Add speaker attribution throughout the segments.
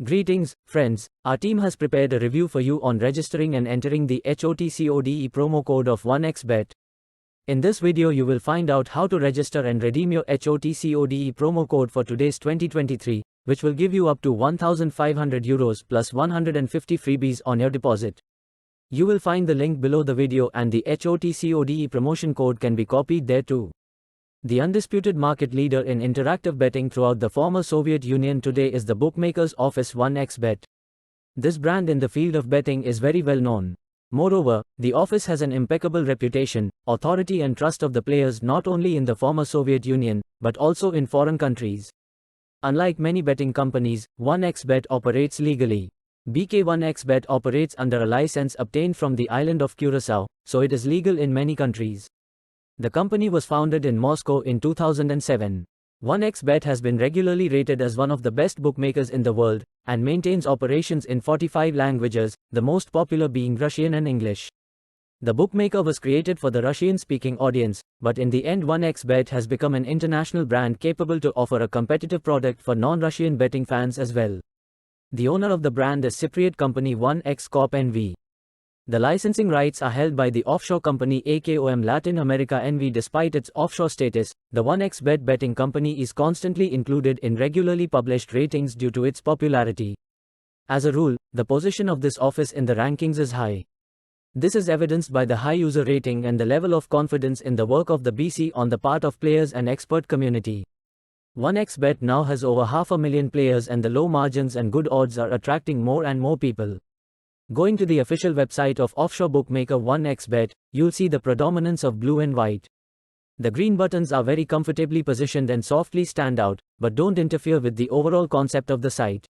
Speaker 1: Greetings, friends. Our team has prepared a review for you on registering and entering the HOTCODE promo code of 1xBet. In this video you will find out how to register and redeem your HOTCODE promo code for today's 2023, which will give you up to €1,500 plus 150 freebies on your deposit. You will find the link below the video and the HOTCODE promotion code can be copied there too. The undisputed market leader in interactive betting throughout the former Soviet Union today is the bookmaker's office 1xBet. This brand in the field of betting is very well known. Moreover, the office has an impeccable reputation, authority and trust of the players not only in the former Soviet Union, but also in foreign countries. Unlike many betting companies, 1xBet operates legally. BK1xBet operates under a license obtained from the island of Curacao, so it is legal in many countries. The company was founded in Moscow in 2007. 1xBet has been regularly rated as one of the best bookmakers in the world, and maintains operations in 45 languages, the most popular being Russian and English. The bookmaker was created for the Russian-speaking audience, but in the end 1xBet has become an international brand capable to offer a competitive product for non-Russian betting fans as well. The owner of the brand is Cypriot company 1x Corp NV. The licensing rights are held by the offshore company AKOM Latin America NV. Despite its offshore status, the 1xBet betting company is constantly included in regularly published ratings due to its popularity. As a rule, the position of this office in the rankings is high. This is evidenced by the high user rating and the level of confidence in the work of the BC on the part of players and expert community. 1xBet now has over 500,000 players and the low margins and good odds are attracting more and more people. Going to the official website of offshore bookmaker 1xBet, you'll see the predominance of blue and white. The green buttons are very comfortably positioned and softly stand out, but don't interfere with the overall concept of the site.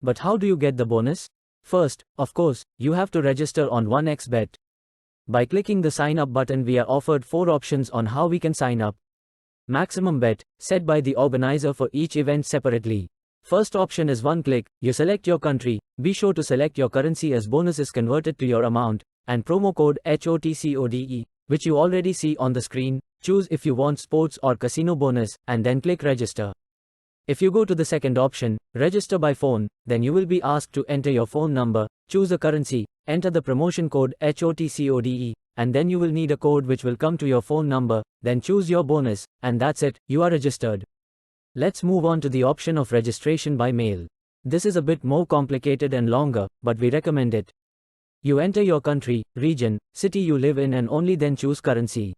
Speaker 1: But how do you get the bonus? First, of course, you have to register on 1xBet. By clicking the sign up button, we are offered 4 options on how we can sign up. Maximum bet, set by the organizer for each event separately. First option is one click, you select your country, be sure to select your currency as bonus is converted to your amount, and promo code HOTCODE, which you already see on the screen, choose if you want sports or casino bonus, and then click register. If you go to the second option, register by phone, then you will be asked to enter your phone number, choose a currency, enter the promotion code HOTCODE, and then you will need a code which will come to your phone number, then choose your bonus, and that's it, you are registered. Let's move on to the option of registration by mail. This is a bit more complicated and longer, but we recommend it. You enter your country, region, city you live in and only then choose currency.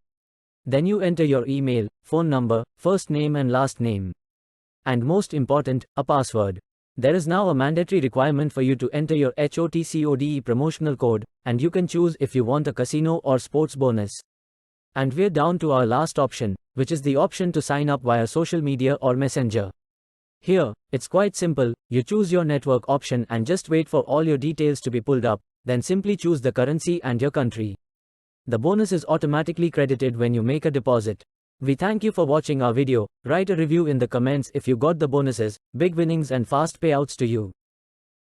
Speaker 1: Then you enter your email, phone number, first name and last name. And most important, a password. There is now a mandatory requirement for you to enter your HOTCODE promotional code, and you can choose if you want a casino or sports bonus. And we're down to our last option, which is the option to sign up via social media or messenger. Here, it's quite simple, you choose your network option and just wait for all your details to be pulled up, then simply choose the currency and your country. The bonus is automatically credited when you make a deposit. We thank you for watching our video. Write a review in the comments if you got the bonuses. Big winnings and fast payouts to you.